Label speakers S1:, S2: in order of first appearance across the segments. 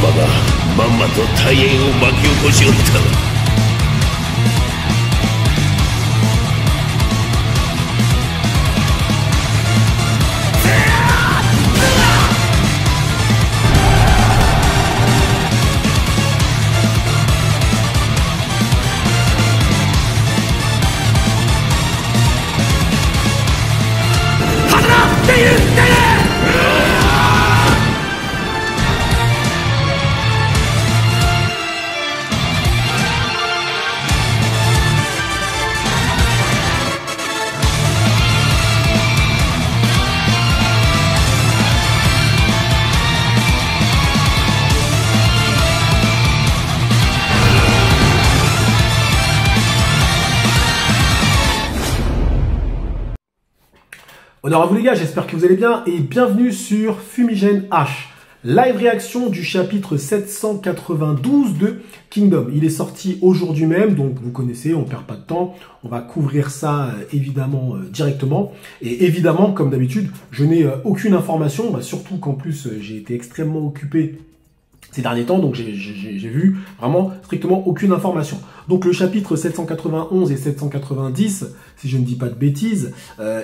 S1: がまんまと大変を巻き起こしおった。
S2: Honneur à vous les gars, j'espère que vous allez bien et bienvenue sur Fumigène H, live réaction du chapitre 792 de Kingdom. Il est sorti aujourd'hui même, donc vous connaissez, on perd pas de temps, on va couvrir ça évidemment directement. Et évidemment, comme d'habitude, je n'ai aucune information, surtout qu'en plus j'ai été extrêmement occupé ces derniers temps, donc j'ai vu vraiment strictement aucune information. Donc le chapitre 791 et 790, si je ne dis pas de bêtises,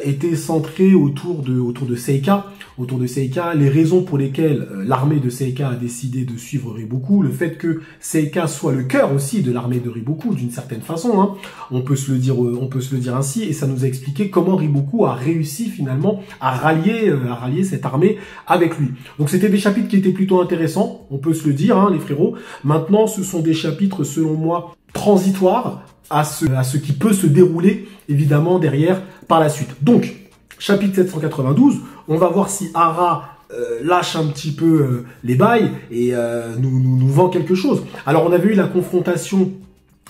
S2: étaient centrés autour de Seika. Autour de Seika, les raisons pour lesquelles l'armée de Seika a décidé de suivre Riboku, le fait que Seika soit le cœur aussi de l'armée de Riboku d'une certaine façon, hein, on peut se le dire ainsi, et ça nous a expliqué comment Riboku a réussi finalement à rallier cette armée avec lui. Donc c'était des chapitres qui étaient plutôt intéressants, on peut se le dire, hein, les frérots. Maintenant, ce sont des chapitres selon moi transitoires à ce qui peut se dérouler évidemment derrière par la suite. Donc chapitre 792, on va voir si Hara lâche un petit peu les bails et nous vend quelque chose. Alors on avait eu la confrontation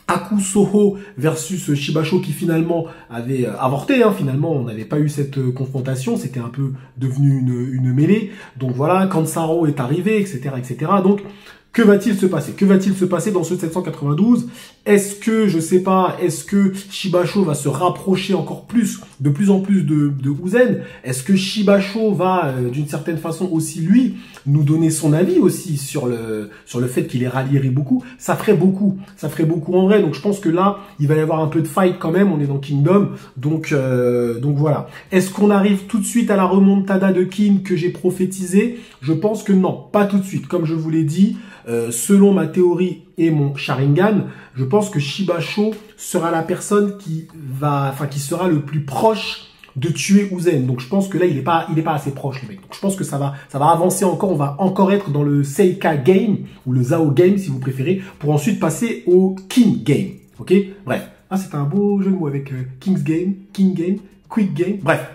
S2: Akusoho versus Shibasho qui finalement avait avorté, hein. Finalement on n'avait pas eu cette confrontation, c'était un peu devenu une mêlée. Donc voilà, Kansaro est arrivé, etc. etc. Donc que va-t-il se passer? Que va-t-il se passer dans ce 792? Est-ce que, je sais pas, est-ce que Shibasho va se rapprocher encore de plus en plus de Uzen? Est-ce que Shibasho va, d'une certaine façon aussi, lui, nous donner son avis aussi sur le fait qu'il ait rallié Riboku? Ça ferait beaucoup en vrai. Donc je pense que là, il va y avoir un peu de fight quand même. On est dans Kingdom, donc voilà. Est-ce qu'on arrive tout de suite à la remontada de Kin que j'ai prophétisé? Je pense que non, pas tout de suite. Comme je vous l'ai dit, selon ma théorie et mon Sharingan, je pense que Shibasho sera la personne qui sera le plus proche de tuer Uzen. Donc je pense que là, il est pas assez proche, le mec. Donc je pense que ça va avancer encore. On va encore être dans le Seika Game, ou le Zao Game, si vous préférez, pour ensuite passer au King Game. Ok? Bref. Ah, c'est un beau jeu de mots avec King's Game, King Game, Quick Game. Bref.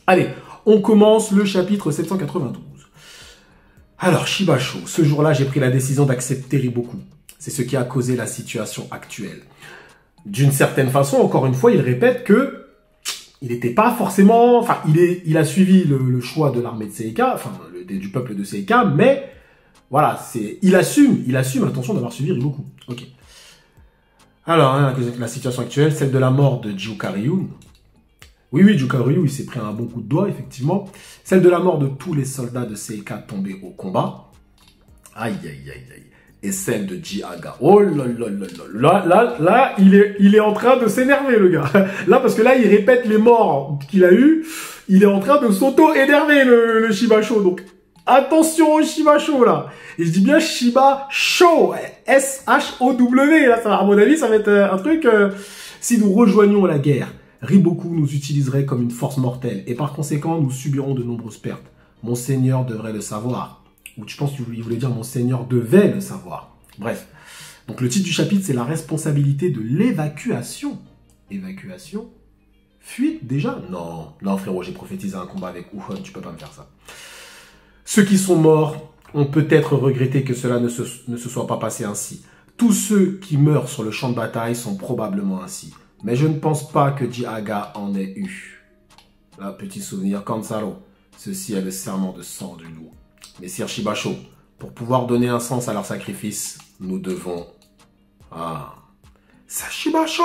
S2: Allez, on commence le chapitre 792. Alors, Shibasho, ce jour-là, j'ai pris la décision d'accepter Riboku. C'est ce qui a causé la situation actuelle. D'une certaine façon, encore une fois, il répète que il n'était pas forcément... Enfin, il a suivi le choix de l'armée de Seika, enfin, du peuple de Seika, mais voilà, il assume l'intention d'avoir suivi Riboku. Ok. Alors, hein, la situation actuelle, celle de la mort de Juka Ryu. Oui, Juka Ryu, il s'est pris un bon coup de doigt, effectivement. Celle de la mort de tous les soldats de Seika tombés au combat. Aïe. Et celle de Jiaga. Oh là, il est en train de s'énerver, le gars. Là, parce que là, il répète les morts qu'il a eu. Il est en train de s'auto-énerver, le Shibasho. Donc, attention au Shibasho, là. Et je dis bien Shibasho. S-H-O-W. Là, à mon avis, ça va être un truc... si nous rejoignons la guerre, Riboku nous utiliserait comme une force mortelle. Et par conséquent, nous subirons de nombreuses pertes. Monseigneur devrait le savoir. Ou je pense qu'il voulait dire Monseigneur devait le savoir. Bref. Donc le titre du chapitre, c'est la responsabilité de l'évacuation. Évacuation? Fuite déjà? Non frérot, j'ai prophétisé un combat avec Uhon, tu peux pas me faire ça. Ceux qui sont morts ont peut-être regretté que cela ne se soit pas passé ainsi. Tous ceux qui meurent sur le champ de bataille sont probablement ainsi. Mais je ne pense pas que Jiaga en ait eu. Là, petit souvenir, Kansaro. Ceci est le serment de sang du loup. Messire Shibasho, pour pouvoir donner un sens à leur sacrifice, nous devons... Ah, c'est Shibasho!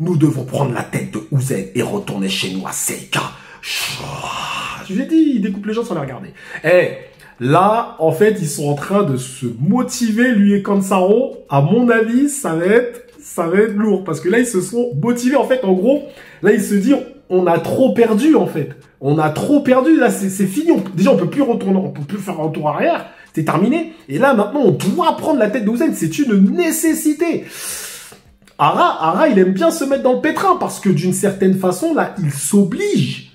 S2: Nous devons prendre la tête de Uzen et retourner chez nous à Seika. Je vous ai dit, il découpe les gens sans les regarder. Là, en fait, ils sont en train de se motiver, lui et Kansaro. À mon avis, ça va être lourd. Parce que là, ils se sont motivés. En fait, en gros, là, ils se disent, on a trop perdu, en fait. On a trop perdu. Là, c'est fini. Déjà, on peut plus retourner, on peut plus faire un retour arrière. C'est terminé. Et là, maintenant, on doit prendre la tête de Uzen. C'est une nécessité. Ara, il aime bien se mettre dans le pétrin. Parce que d'une certaine façon, là, il s'oblige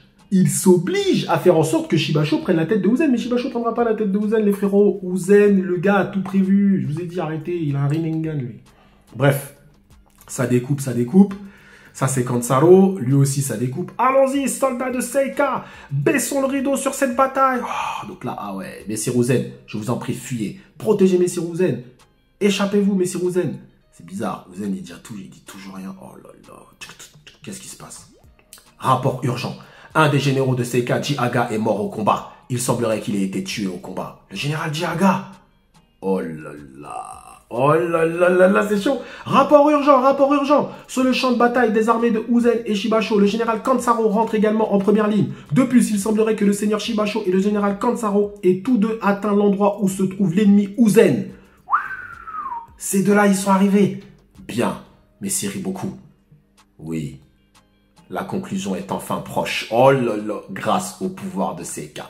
S2: à faire en sorte que Shibasho prenne la tête de Uzen. Mais Shibasho prendra pas la tête de Uzen, les frérots. Uzen, le gars a tout prévu. Je vous ai dit, arrêtez, il a un Rinnegan, lui. Bref, ça découpe. Ça, c'est Kansaro. Lui aussi, ça découpe. Allons-y, soldats de Seika. Baissons le rideau sur cette bataille. Oh, donc là, ah ouais, Messire Uzen, je vous en prie, fuyez. Protégez Messire Uzen. Échappez-vous, Messire Uzen. C'est bizarre. Uzen, il dit toujours rien. Oh là là. Qu'est-ce qui se passe? Rapport urgent. Un des généraux de Seika, Jihaga, est mort au combat. Il semblerait qu'il ait été tué au combat. Le général Jihaga. Oh là là. Oh là là là là, c'est chaud. Rapport urgent. Sur le champ de bataille des armées de Uzen et Shibasho, le général Kansaro rentre également en première ligne. De plus, il semblerait que le seigneur Shibasho et le général Kansaro aient tous deux atteint l'endroit où se trouve l'ennemi Uzen. Ces deux-là, ils sont arrivés. Bien, messire Riboku. Oui. La conclusion est enfin proche. Oh là là, grâce au pouvoir de Seika.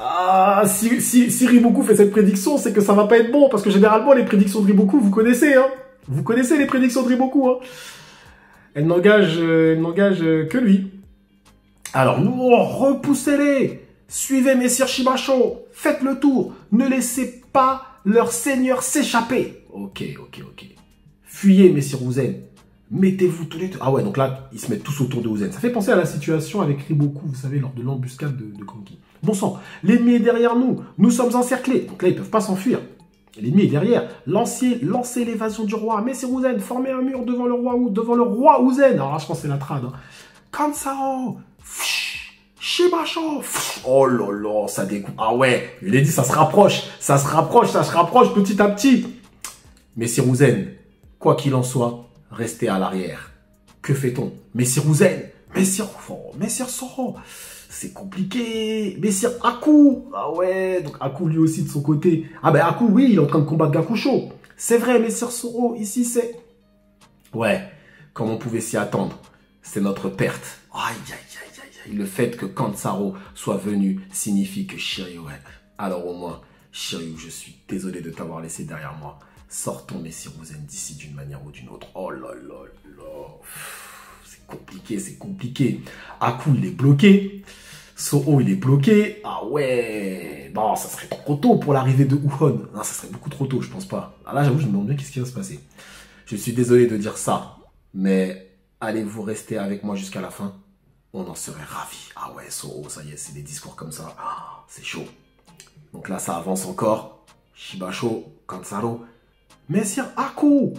S2: Ah, si Riboku fait cette prédiction, c'est que ça va pas être bon, parce que généralement, les prédictions de Riboku, vous connaissez, hein. Vous connaissez les prédictions de Riboku, hein. Elles n'engagent que lui. Alors, nous, repoussez-les. Suivez Messire Shibasho. Faites le tour. Ne laissez pas leur seigneur s'échapper. Ok. Fuyez, Messire Uzen. Mettez-vous tous les deux. Ah ouais, donc là, ils se mettent tous autour de Uzen. Ça fait penser à la situation avec Riboku, vous savez, lors de l'embuscade de Kanki. Bon sang, l'ennemi est derrière nous. Nous sommes encerclés. Donc là, ils ne peuvent pas s'enfuir. L'ennemi est derrière. Lancez l'évasion du roi. Messire Uzen, formez un mur devant le roi Uzen. Alors là, je pense que c'est la trad. Hein. Kansaro. Shibasho. Oh là là, ça découpe. Ah ouais, je l'ai dit, ça se rapproche petit à petit. Messire Uzen, quoi qu'il en soit, restez à l'arrière. Que fait-on? Messire Uzen, Messire Soro, c'est compliqué. Messire Aku, ah ouais, donc Aku lui aussi de son côté. Ah ben Aku, oui, il est en train de combattre Gakusho. C'est vrai, Messire Soro, ici c'est... Ouais, comme on pouvait s'y attendre, c'est notre perte. Aïe. Le fait que Kansaro soit venu signifie que Shiryu est. Alors au moins, Shiryu, je suis désolé de t'avoir laissé derrière moi. Sortons Messire Uzen d'ici d'une manière ou d'une autre. Oh là là là. C'est compliqué. Aku, il est bloqué. Soro, il est bloqué. Ah ouais. Non, ça serait trop tôt pour l'arrivée de Uhon. Non, ça serait beaucoup trop tôt, je pense pas. Ah là, j'avoue, je me demande bien qu'est-ce qui va se passer. Je suis désolé de dire ça, mais allez-vous rester avec moi jusqu'à la fin? On en serait ravis. Ah ouais, Soro, ça y est, c'est des discours comme ça. Ah, c'est chaud. Donc là, ça avance encore. Shibasho, Kansaro. Messire Aku,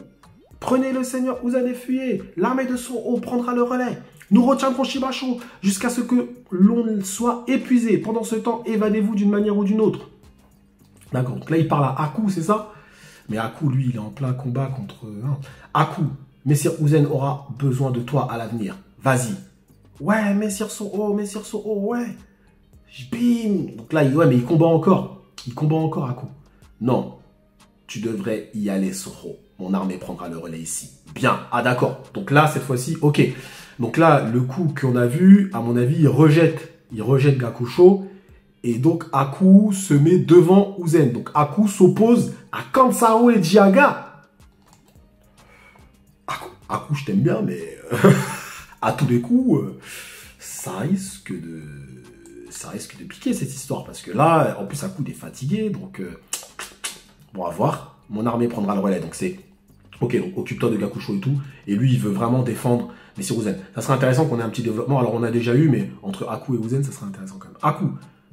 S2: prenez le seigneur Uzen et fuyez. L'armée de Soro prendra le relais. Nous retiendrons Shibasho jusqu'à ce que l'on soit épuisé. Pendant ce temps, évadez-vous d'une manière ou d'une autre. D'accord, donc là, il parle à Aku, c'est ça? Mais Aku, lui, il est en plein combat contre... Aku, Messire Uzen aura besoin de toi à l'avenir. Vas-y. Ouais, Messire Soro, ouais. Bim. Donc là, ouais, mais il combat encore. Aku. Non, tu devrais y aller, Soro. Mon armée prendra le relais ici. Bien. Ah, d'accord. Donc là, cette fois-ci, ok. Donc là, le coup qu'on a vu, à mon avis, il rejette Gakusho. Et donc, Aku se met devant Uzen. Donc, Aku s'oppose à Kansaro et Jihaga. Aku, je t'aime bien, mais... à tous les coups, ça risque de piquer cette histoire. Parce que là, en plus, Aku est fatigué. Donc, bon, à voir. Mon armée prendra le relais. Donc, c'est... Ok, donc occupe-toi de Gakusho et tout. Et lui, il veut vraiment défendre Messire Uzen. Ça serait intéressant qu'on ait un petit développement. Alors, on a déjà eu, mais entre Aku et Uzen, ça serait intéressant quand même. Aku,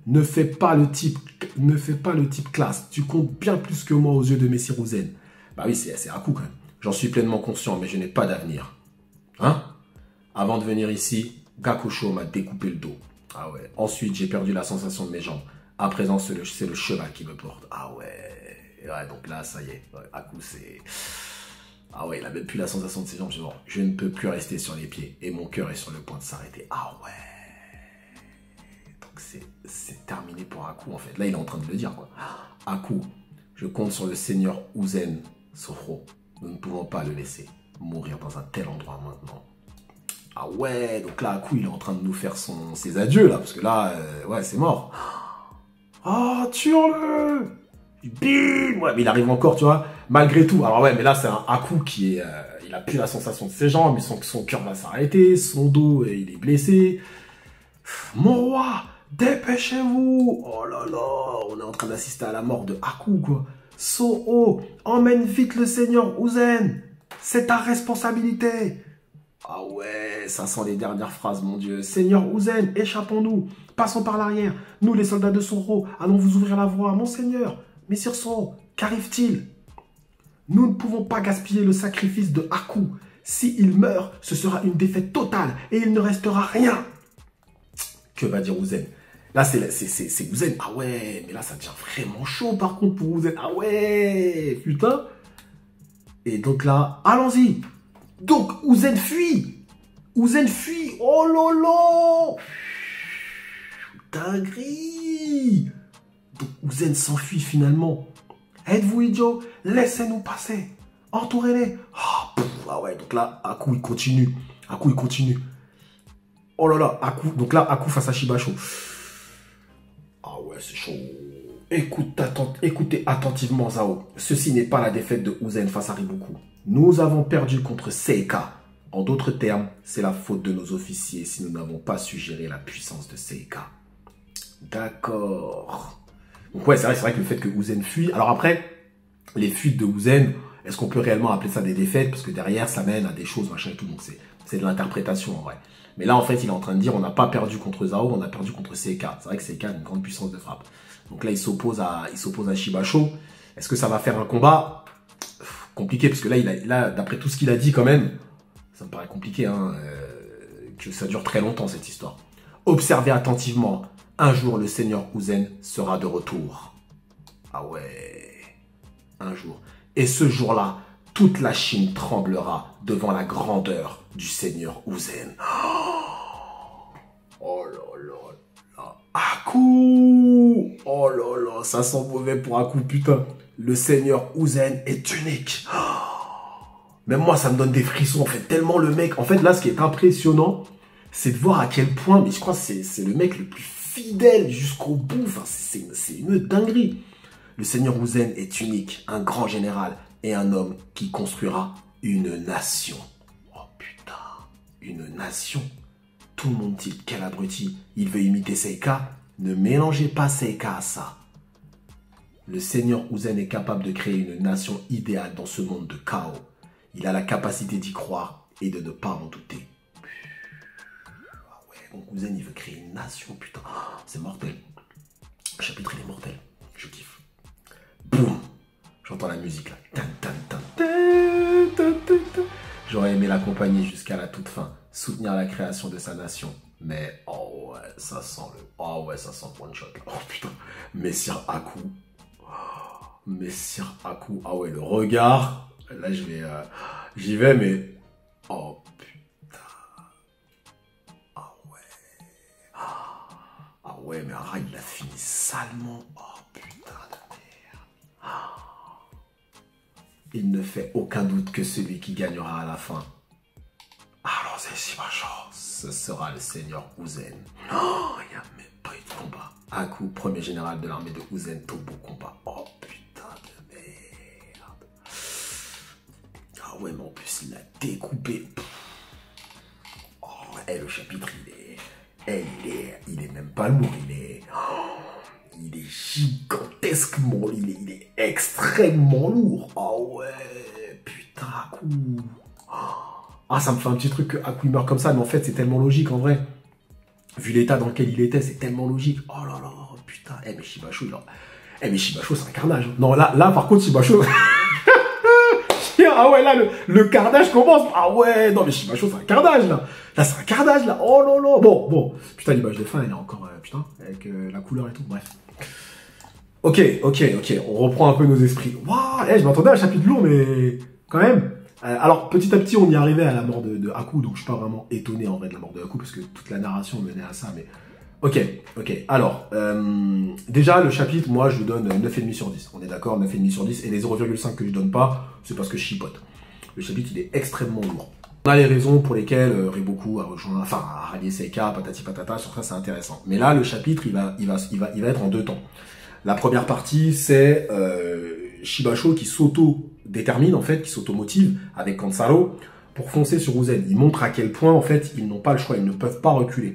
S2: ne fais pas le type classe. Tu comptes bien plus que moi aux yeux de Messire Uzen. Bah oui, c'est Aku quand même. J'en suis pleinement conscient, mais je n'ai pas d'avenir. Hein? Avant de venir ici, Gakusho m'a découpé le dos. Ah ouais. Ensuite, j'ai perdu la sensation de mes jambes. À présent, c'est le cheval qui me porte. Ah ouais. Ouais, donc là, ça y est. Ouais, Aku, c'est... Ah ouais, il a même plus la sensation de ses jambes. Bon, je ne peux plus rester sur les pieds. Et mon cœur est sur le point de s'arrêter. Ah ouais. c'est terminé pour Aku, en fait. Là, il est en train de le dire, quoi. Aku, je compte sur le seigneur Uzen Sofro. Nous ne pouvons pas le laisser mourir dans un tel endroit maintenant. Ah ouais, donc là, Aku, il est en train de nous faire ses adieux, là, parce que là, ouais, c'est mort. Oh, tue-le! Bim! Ouais, mais il arrive encore, tu vois, malgré tout. Alors ouais, mais là, c'est un Aku qui est... il a plus la sensation de ses jambes, mais son cœur va s'arrêter, son dos, il est blessé. Mon roi, dépêchez-vous! Oh là là, on est en train d'assister à la mort de Aku, quoi. So-Oh, emmène vite le seigneur Uzen. C'est ta responsabilité. Ah ouais, ça sent les dernières phrases, mon Dieu. Seigneur Uzen, échappons-nous. Passons par l'arrière. Nous, les soldats de Soro, allons vous ouvrir la voie. Mon seigneur, Messire Soro, qu'arrive-t-il? Nous ne pouvons pas gaspiller le sacrifice de Aku. S'il meurt, ce sera une défaite totale et il ne restera rien. Que va dire Uzen? Là, c'est Uzen. Ah ouais, mais là, ça devient vraiment chaud, par contre, pour Uzen. Ah ouais, putain. Et donc là, allons-y. Donc, Uzen fuit. Uzen fuit. Oh lolo. Dinguerie. Donc, Uzen s'enfuit finalement. Êtes-vous idiot? Laissez-nous passer. Entourez-les. Oh, ah ouais, donc là, Aku, il continue. Aku, il continue. Oh là là, Aku. Donc là, Aku face à Shibasho. Ah ouais, c'est chaud. Écoutez attentivement, Zao. Ceci n'est pas la défaite de Uzen face à Riboku. Nous avons perdu contre Seika. En d'autres termes, c'est la faute de nos officiers si nous n'avons pas su gérer la puissance de Seika. D'accord. Donc ouais, c'est vrai que le fait que Uzen fuit... Alors après, les fuites de Uzen, est-ce qu'on peut réellement appeler ça des défaites? Parce que derrière, ça mène à des choses, machin et tout. Donc c'est de l'interprétation en vrai. Mais là, en fait, il est en train de dire, on n'a pas perdu contre Zao, on a perdu contre Seika. C'est vrai que Seika a une grande puissance de frappe. Donc là, il s'oppose à Shibasho. Est-ce que ça va faire un combat? Compliqué, parce que là, d'après tout ce qu'il a dit quand même, ça me paraît compliqué, hein, que ça dure très longtemps cette histoire. Observez attentivement. Un jour, le seigneur Uzen sera de retour. Ah ouais, un jour. Et ce jour-là, toute la Chine tremblera devant la grandeur du seigneur Uzen. Oh là là là. Aku! Oh là là, ça sent mauvais pour Aku, putain. Le seigneur Uzen est unique. Même moi, ça me donne des frissons, en fait. Tellement le mec... En fait, là, ce qui est impressionnant, c'est de voir à quel point... Mais je crois que c'est le mec le plus fidèle jusqu'au bout. Enfin, c'est une dinguerie. Le seigneur Uzen est unique, un grand général et un homme qui construira une nation. Oh putain, une nation. Tout le monde dit, quel abruti, il veut imiter Seika. Ne mélangez pas Seika à ça. Le seigneur Uzen est capable de créer une nation idéale dans ce monde de chaos. Il a la capacité d'y croire et de ne pas en douter. Ah ouais, donc Uzen, il veut créer une nation, putain. C'est mortel. Le chapitre, il est mortel. Je kiffe. Boum. J'entends la musique là. J'aurais aimé l'accompagner jusqu'à la toute fin. Soutenir la création de sa nation. Mais, oh ouais, ça sent le... Oh ouais, ça sent one shot là. Oh putain. Messire Aku. Messire Aku. Ah ouais, le regard. Là, j'y vais, mais... Oh putain. Ah ouais. Ah ouais, mais Ara, il a fini salement. Oh putain de merde. Il ne fait aucun doute que celui qui gagnera à la fin. Allons-y, Shibasho. Ce sera le seigneur Uzen. Oh, il n'y a même pas eu de combat. Aku, premier général de l'armée de Uzen, Tobo combat. Oh putain de merde. Ah ouais, mais en plus, il l'a découpé. Oh, et le chapitre, il est même pas lourd, il est gigantesquement, il est extrêmement lourd. Oh ouais, putain, Aku. Ah, ça me fait un petit truc que Aku il meurt comme ça, mais en fait, c'est tellement logique en vrai. Vu l'état dans lequel il était, c'est tellement logique. Oh là là, putain. Mais Shibasho, mais Shibasho, c'est un carnage. Non, là par contre, Shibasho... Ah ouais, là, le carnage commence. Ah ouais, non, mais Shibasho, c'est un carnage, là. Là, c'est un carnage, là. Oh là là. Bon. Putain, l'image de fin, elle est encore... putain, avec la couleur et tout, bref. Ok. On reprend un peu nos esprits. Waouh, je m'attendais à un chapitre lourd, mais quand même... alors, petit à petit, on y arrivait à la mort de Aku, donc je suis pas vraiment étonné en vrai de la mort de Aku, parce que toute la narration menait à ça, mais Ok. Alors, déjà, le chapitre, moi, je lui donne 9,5 sur 10. On est d'accord, 9,5 sur 10. Et les 0,5 que je donne pas, c'est parce que je chipote. Le chapitre, il est extrêmement lourd. On a les raisons pour lesquelles Reboku a rejoint, enfin, a rallié Seika, patati patata, sur ça, c'est intéressant. Mais là, le chapitre, il va être en deux temps. La première partie, c'est Shibasho qui s'auto-détermine, en fait, qui s'auto-motive avec Kansaro pour foncer sur Uzen. Il montre à quel point, en fait, ils n'ont pas le choix, ils ne peuvent pas reculer.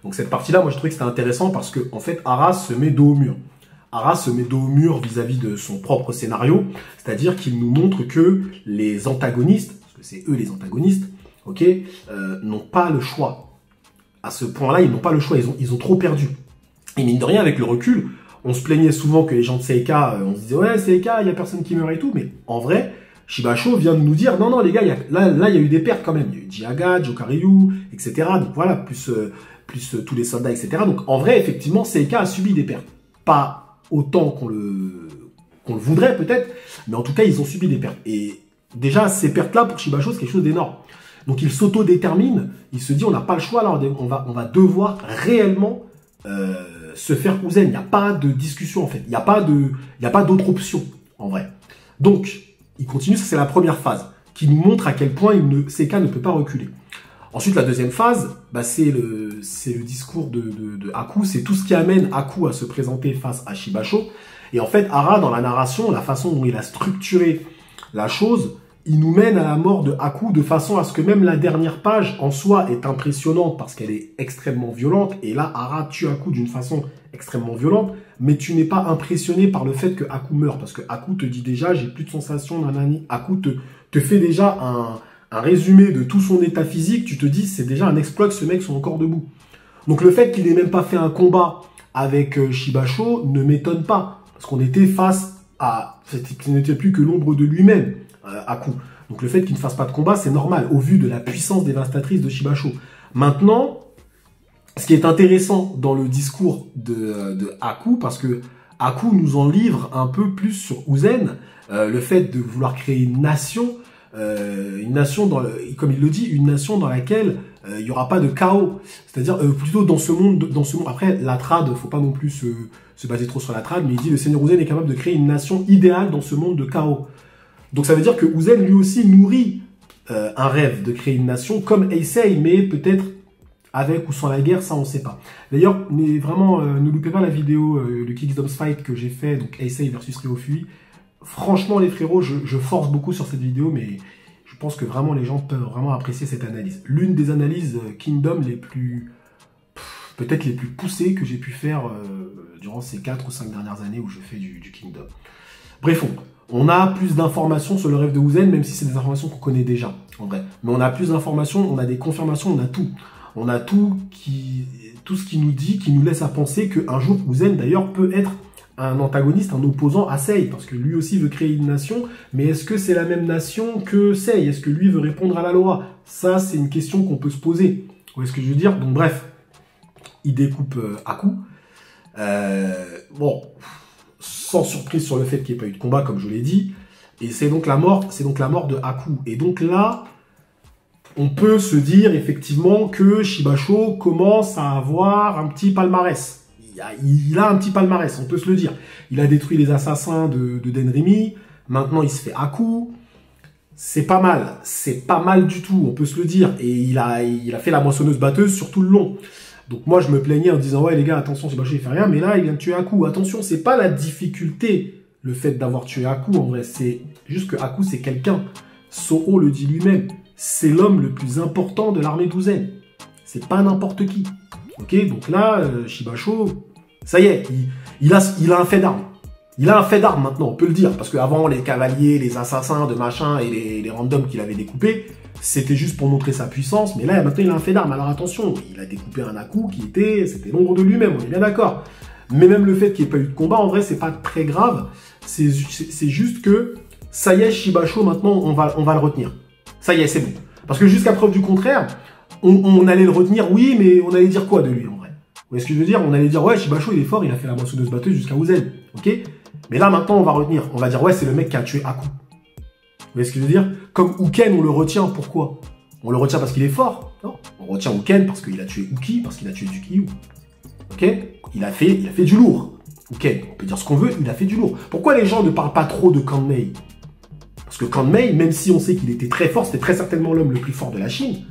S2: Donc cette partie-là, moi, je trouvais que c'était intéressant parce que, en fait, Aras se met dos au mur. Aras se met dos au mur vis-à-vis de son propre scénario, c'est-à-dire qu'il nous montre que les antagonistes, parce que c'est eux les antagonistes, ok, n'ont pas le choix. À ce point-là, ils n'ont pas le choix, ils ont trop perdu. Et mine de rien, avec le recul, on se plaignait souvent que les gens de Seika, on se disait, ouais, Seika, il n'y a personne qui meurt et tout, mais en vrai, Shibasho vient de nous dire, non, les gars, là, il y a eu des pertes quand même. Il y a eu Jiaga, Jokaryu, etc. Donc voilà, plus tous les soldats, etc. Donc en vrai, effectivement, Seika a subi des pertes. Pas autant qu'on le voudrait peut-être, mais en tout cas, ils ont subi des pertes. Et déjà, ces pertes-là, pour Shibasho, c'est quelque chose d'énorme. Donc il s'auto-détermine, il se dit, on n'a pas le choix, là, on va devoir réellement se faire Uzen. Il n'y a pas de discussion, en fait. Il n'y a pas d'autre option, en vrai. Donc, il continue, ça c'est la première phase, qui nous montre à quel point Seika ne peut pas reculer. Ensuite, la deuxième phase, bah, c'est le discours de Haku, c'est tout ce qui amène Haku à se présenter face à Shibasho. Et en fait, Hara, dans la narration, la façon dont il a structuré la chose, il nous mène à la mort de Haku de façon à ce que même la dernière page, en soi, est impressionnante parce qu'elle est extrêmement violente. Et là, Hara tue Haku d'une façon extrêmement violente, mais tu n'es pas impressionné par le fait que Haku meurt, parce que Haku te dit déjà, j'ai plus de sensations, nanani. Haku te fait déjà un résumé de tout son état physique, tu te dis, c'est déjà un exploit que ce mec soit encore debout. Donc le fait qu'il n'ait même pas fait un combat avec Shibasho ne m'étonne pas, parce qu'on était face à... Ce n'était plus que l'ombre de lui-même, Haku. Donc le fait qu'il ne fasse pas de combat, c'est normal, au vu de la puissance dévastatrice de Shibasho. Maintenant, ce qui est intéressant dans le discours de Haku, parce que Haku nous en livre un peu plus sur Uzen, le fait de vouloir créer une nation comme il le dit, une nation dans laquelle il n'y aura pas de chaos. C'est-à-dire plutôt dans ce monde. Après, la trad, faut pas non plus se baser trop sur la trad, mais il dit le Seigneur Uzen est capable de créer une nation idéale dans ce monde de chaos. Donc ça veut dire que Uzen lui aussi nourrit un rêve de créer une nation comme Heisei, mais peut-être avec ou sans la guerre, ça on sait pas. D'ailleurs, mais vraiment, ne loupez pas la vidéo le Kickdoms Fight que j'ai fait, donc Heisei versus Ryofui. Franchement, les frérots, je force beaucoup sur cette vidéo, mais je pense que vraiment les gens peuvent vraiment apprécier cette analyse. L'une des analyses Kingdom les plus, peut-être les plus poussées que j'ai pu faire durant ces 4 ou 5 dernières années où je fais du Kingdom. Bref, on a plus d'informations sur le rêve de Uzen, même si c'est des informations qu'on connaît déjà, en vrai. Mais on a plus d'informations, on a des confirmations, on a tout. On a tout ce qui nous dit, qui nous laisse à penser qu'un jour, Uzen, d'ailleurs, peut être un antagoniste, un opposant à Sei, parce que lui aussi veut créer une nation, mais est-ce que c'est la même nation que Sei? Est-ce que lui veut répondre à la loi? Ça, c'est une question qu'on peut se poser. Vous voyez ce que je veux dire? Donc bref, il découpe Haku. Bon, sans surprise sur le fait qu'il n'y ait pas eu de combat, comme je l'ai dit, et c'est donc la mort de Haku. Et donc là, on peut se dire effectivement que Shibasho commence à avoir un petit palmarès. Il a un petit palmarès, on peut se le dire. Il a détruit les assassins de Denrimi. Maintenant, il se fait Haku. C'est pas mal du tout, on peut se le dire. Et il a fait la moissonneuse-batteuse sur tout le long. Donc moi, je me plaignais en disant, ouais les gars, attention, Shibasho, il fait rien. Mais là, il vient de tuer Haku. Attention, c'est pas la difficulté, le fait d'avoir tué Haku. En vrai, c'est juste que Haku, c'est quelqu'un. Soho le dit lui-même. C'est l'homme le plus important de l'armée d'Uzen. C'est pas n'importe qui. Ok, donc là, Shibasho, ça y est, il a un fait d'armes. Il a un fait d'armes maintenant, on peut le dire. Parce qu'avant, les cavaliers, les assassins de machin et les randoms qu'il avait découpés, c'était juste pour montrer sa puissance. Mais là, maintenant, il a un fait d'armes. Alors attention, il a découpé un Haku c'était l'ombre de lui-même, on est bien d'accord. Mais même le fait qu'il n'y ait pas eu de combat, en vrai, c'est pas très grave. C'est juste que, ça y est, Shibasho, maintenant, on va le retenir. Ça y est, c'est bon. Parce que jusqu'à preuve du contraire, on allait le retenir, oui, mais on allait dire quoi de lui, en vrai? Vous voyez ce que je veux dire? On allait dire, ouais, Shibasho, il est fort, il a fait la moissonneuse-batteuse jusqu'à Uzen, ok? Mais là, maintenant, on va retenir. On va dire, ouais, c'est le mec qui a tué Haku. Vous voyez ce que je veux dire? Comme Uken, on le retient, pourquoi? On le retient parce qu'il est fort? Non. On retient Uken parce qu'il a tué Uki, parce qu'il a tué Zukiju. Ok? Il a fait du lourd. Ok, on peut dire ce qu'on veut, il a fait du lourd. Pourquoi les gens ne parlent pas trop de Kan-Mei? Parce que Kan-Mei, même si on sait qu'il était très fort, c'était très certainement l'homme le plus fort de la Chine,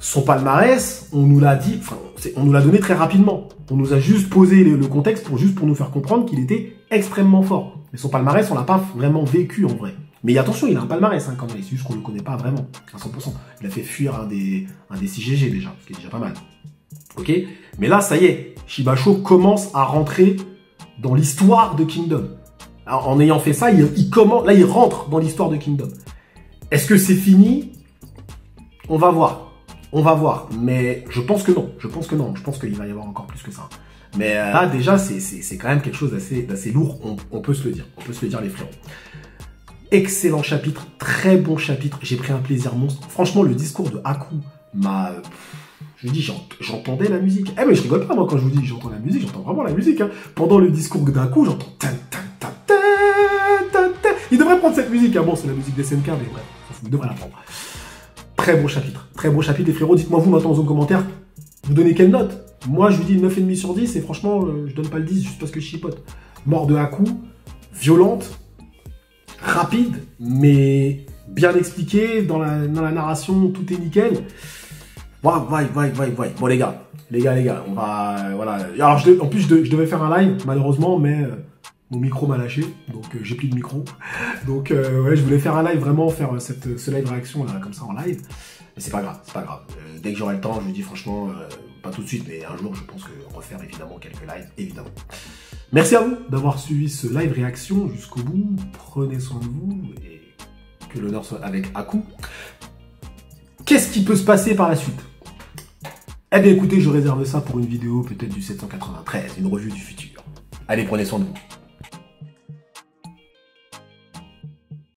S2: son palmarès, on nous l'a dit, enfin, on nous l'a donné très rapidement. On nous a juste posé le contexte pour nous faire comprendre qu'il était extrêmement fort. Mais son palmarès, on l'a pas vraiment vécu en vrai. Mais attention, il a un palmarès hein, quand même, c'est juste qu'on ne le connaît pas vraiment, à 100%. Il a fait fuir un des 6 GG déjà, ce qui est déjà pas mal. Ok? Mais là, ça y est, Shiba Sho commence à rentrer dans l'histoire de Kingdom. Alors, en ayant fait ça, il rentre dans l'histoire de Kingdom. Est-ce que c'est fini? On va voir. On va voir. Mais je pense que non. Je pense qu'il va y avoir encore plus que ça. Mais là, déjà, c'est quand même quelque chose d'assez lourd. On peut se le dire. On peut se le dire, les frérots. Excellent chapitre. Très bon chapitre. J'ai pris un plaisir monstre. Franchement, le discours de Haku m'a... Je dis, j'entendais la musique. Eh mais je rigole pas, moi, quand je vous dis j'entends la musique, j'entends vraiment la musique. Hein. Pendant le discours d'un coup, j'entends... Il devrait prendre cette musique. Ah bon, c'est la musique des SNK, mais bref, il devrait la prendre. Très bon chapitre. Très bon chapitre, les frérots. Dites-moi vous, maintenant, en zone commentaire, vous donnez quelle note? Moi, je vous dis 9,5 sur 10, et franchement, je donne pas le 10 juste parce que je chipote. Mort de Haku, violente, rapide, mais bien expliqué, dans la narration, tout est nickel. Ouais. Bon les gars, on va, voilà. Alors en plus je devais faire un live malheureusement, mais mon micro m'a lâché, donc j'ai plus de micro. Donc ouais, je voulais faire un live, vraiment faire ce live réaction là, comme ça en live. Mais c'est pas grave, dès que j'aurai le temps, je vous dis franchement, pas tout de suite, mais un jour je pense que refaire évidemment quelques lives, évidemment. Merci à vous d'avoir suivi ce live réaction jusqu'au bout. Prenez soin de vous et que l'honneur soit avec Haku. Qu'est-ce qui peut se passer par la suite? Eh bien écoutez, je réserve ça pour une vidéo peut-être du 793, une revue du futur. Allez, prenez soin de vous.